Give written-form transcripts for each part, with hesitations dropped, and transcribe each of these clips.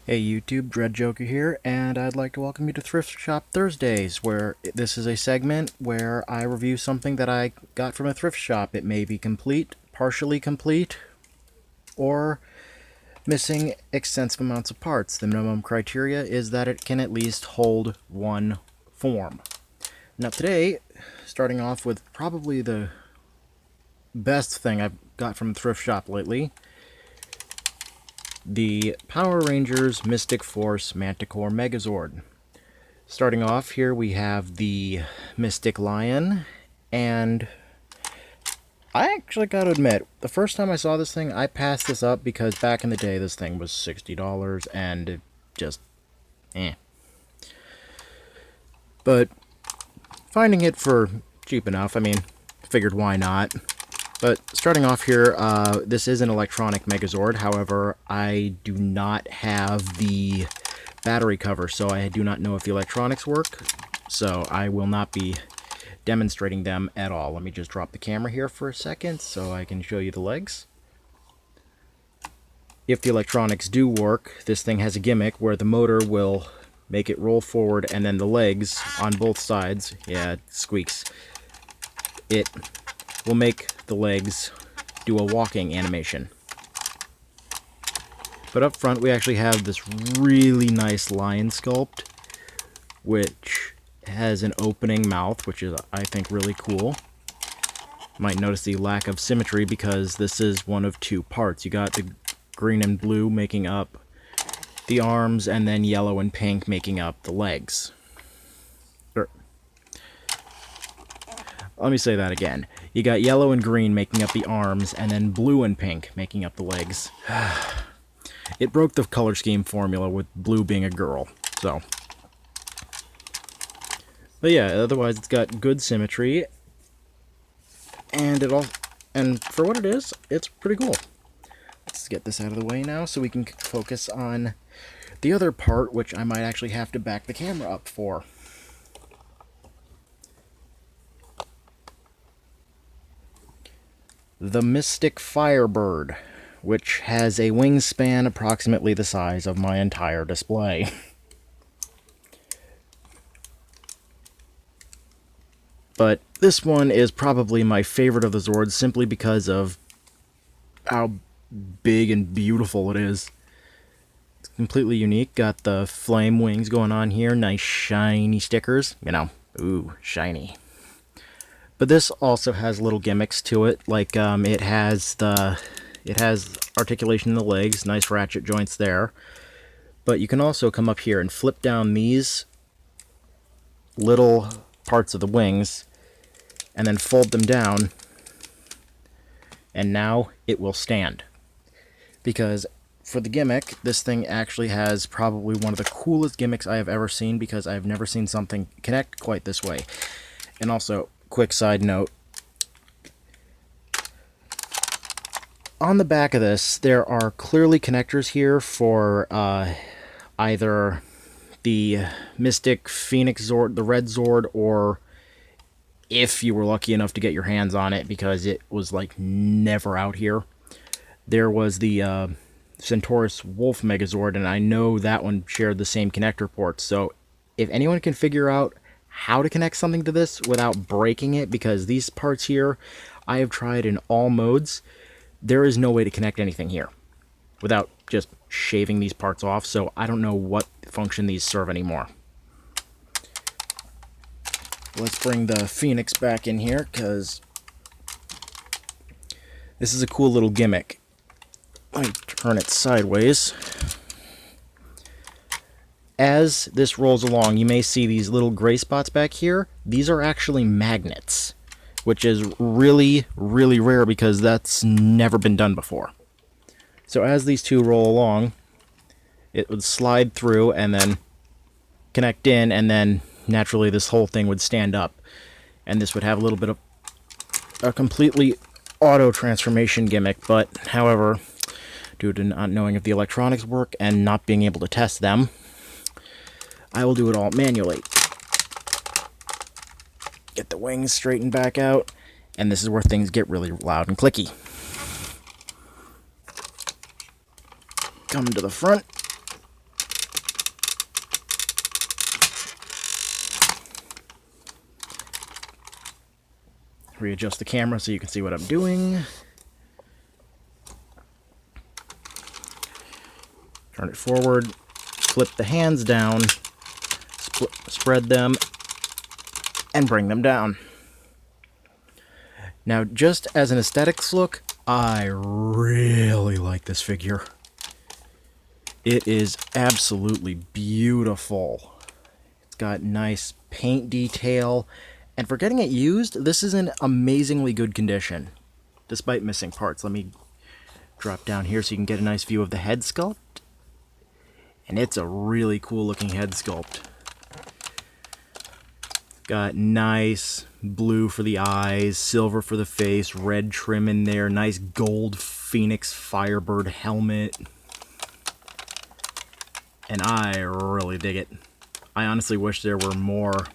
Hey YouTube, Dread Joker here, and I'd like to welcome you to Thrift Shop Thursdays, where this is a segment where I review something that I got from a thrift shop. It may be complete, partially complete, or missing extensive amounts of parts. The minimum criteria is that it can at least hold one form. Now today, starting off with probably the best thing I've got from a thrift shop lately, the Power Rangers Mystic Force Manticore Megazord. Starting off here, we have the Mystic Lion, and I actually gotta admit, the first time I saw this thing, I passed this up because back in the day this thing was $60 and it just But finding it for cheap enough, I mean, figured why not. But starting off here, this is an electronic Megazord. However, I do not have the battery cover, so I do not know if the electronics work. So I will not be demonstrating them at all. Let me just drop the camera here for a second so I can show you the legs. If the electronics do work, this thing has a gimmick where the motor will make it roll forward, and then the legs on both sides, yeah, it squeaks, it will make the legs do a walking animation. But up front we actually have this really nice lion sculpt, which has an opening mouth, which is, I think, really cool. Might notice the lack of symmetry because this is one of two parts. You got the green and blue making up the arms, and then yellow and pink making up the legs. Let me say that again. You got yellow and green making up the arms, and then blue and pink making up the legs. It broke the color scheme formula with blue being a girl, so. But yeah, otherwise it's got good symmetry, and for what it is, it's pretty cool. Let's get this out of the way now so we can focus on the other part, which I might actually have to back the camera up for. The Mystic Firebird, which has a wingspan approximately the size of my entire display. But this one is probably my favorite of the Zords simply because of how big and beautiful it is. It's completely unique. Got the flame wings going on here, nice shiny stickers, you know, ooh, shiny. But this also has little gimmicks to it, like it has articulation in the legs, nice ratchet joints there. But you can also come up here and flip down these little parts of the wings and then fold them down, and now it will stand. Because for the gimmick, this thing actually has probably one of the coolest gimmicks I have ever seen, because I've never seen something connect quite this way. And also, quick side note, on the back of this, there are clearly connectors here for either the Mystic Phoenix Zord, the Red Zord, or if you were lucky enough to get your hands on it, because it was like never out here, there was the Centaurus Wolf Megazord, and I know that one shared the same connector ports. So if anyone can figure out how to connect something to this without breaking it, because these parts here I have tried in all modes, there is no way to connect anything here without just shaving these parts off, so I don't know what function these serve anymore. Let's bring the Phoenix back in here, because this is a cool little gimmick. Let me turn it sideways. As this rolls along, you may see these little gray spots back here. These are actually magnets, which is really, really rare because that's never been done before. So as these two roll along, it would slide through and then connect in, and then naturally this whole thing would stand up. And this would have a little bit of a completely auto transformation gimmick, but however, due to not knowing if the electronics work and not being able to test them, I will do it all manually. Get the wings straightened back out, and this is where things get really loud and clicky. Come to the front, readjust the camera so you can see what I'm doing. Turn it forward, flip the hands down, spread them, and bring them down. Now, just as an aesthetics look, I really like this figure. It is absolutely beautiful. It's got nice paint detail, and for getting it used, this is in amazingly good condition, despite missing parts. Let me drop down here so you can get a nice view of the head sculpt. And it's a really cool looking head sculpt. Got nice blue for the eyes, silver for the face, red trim in there, nice gold Phoenix Firebird helmet. And I really dig it. I honestly wish there were more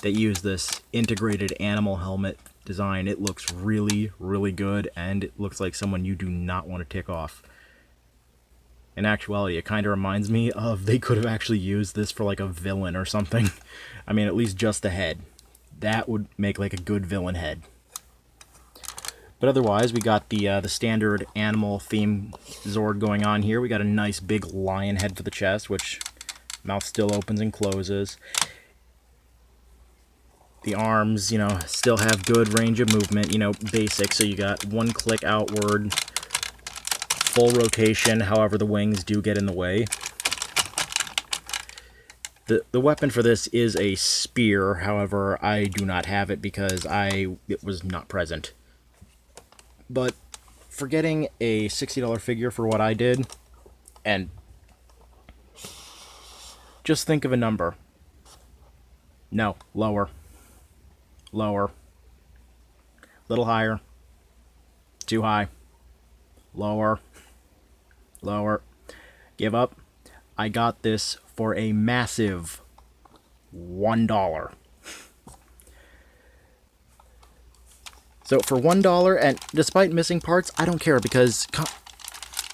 that use this integrated animal helmet design. It looks really, really good, and it looks like someone you do not want to tick off. In actuality, it kind of reminds me of they could have actually used this for like a villain or something. I mean, at least just the head. That would make like a good villain head. But otherwise, we got the standard animal theme Zord going on here. We got a nice big lion head for the chest, which mouth still opens and closes. The arms, you know, still have good range of movement, you know, basic. So you got one click outward, full rotation, however the wings do get in the way. The weapon for this is a spear, however I do not have it because it was not present. But for getting a $60 figure for what I did, and just think of a number. No, lower. Lower. Little higher. Too high. Lower. Lower. Give up. I got this for a massive $1. So for $1, and despite missing parts, I don't care because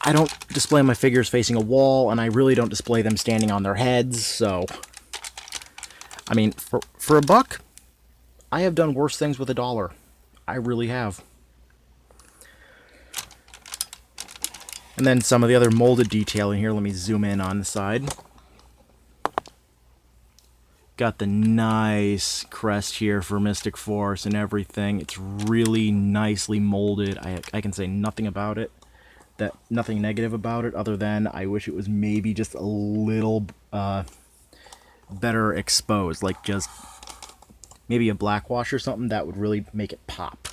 I don't display my figures facing a wall, and I really don't display them standing on their heads, so I mean, for a buck, I have done worse things with $1. I really have. And then some of the other molded detailing here. Let me zoom in on the side. Got the nice crest here for Mystic Force and everything. It's really nicely molded. I can say nothing about it. Nothing negative about it other than I wish it was maybe just a little better exposed. Like just maybe a black wash or something that would really make it pop.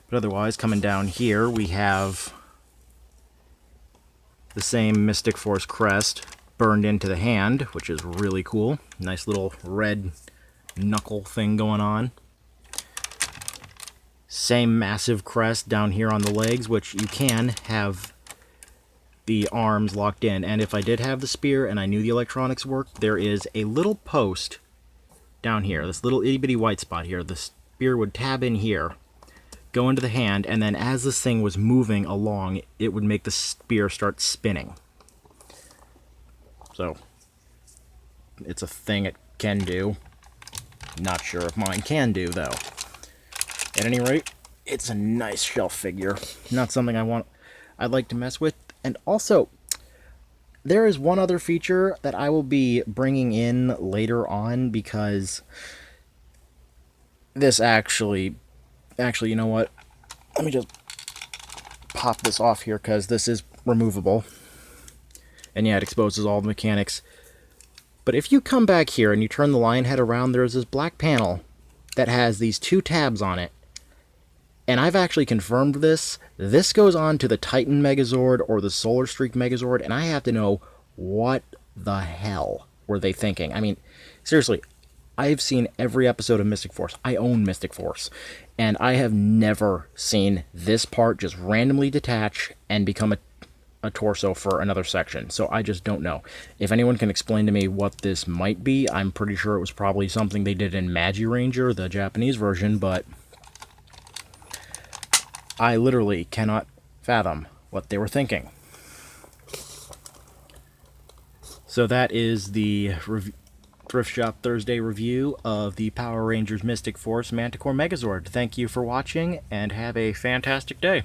But otherwise, coming down here, we have the same Mystic Force crest burned into the hand, which is really cool. Nice little red knuckle thing going on. Same massive crest down here on the legs, which you can have the arms locked in. And if I did have the spear and I knew the electronics worked, there is a little post down here, this little itty-bitty white spot here. The spear would tab in here, go into the hand, and then as this thing was moving along, it would make the spear start spinning. So, it's a thing it can do. Not sure if mine can do, though. At any rate, it's a nice shelf figure. Not something I'd like to mess with. And also, there is one other feature that I will be bringing in later on, because this actually, you know what? Let me just pop this off here, because this is removable. And yeah, it exposes all the mechanics. But if you come back here and you turn the lion head around, there's this black panel that has these two tabs on it. And I've actually confirmed this. This goes on to the Titan Megazord or the Solar Streak Megazord, and I have to know what the hell were they thinking. I mean, seriously, I've seen every episode of Mystic Force. I own Mystic Force. And I have never seen this part just randomly detach and become a torso for another section. So I just don't know. If anyone can explain to me what this might be, I'm pretty sure it was probably something they did in Magi Ranger, the Japanese version, but I literally cannot fathom what they were thinking. So that is the Thrift Shop Thursday review of the Power Rangers Mystic Force Manticore Megazord. Thank you for watching, and have a fantastic day.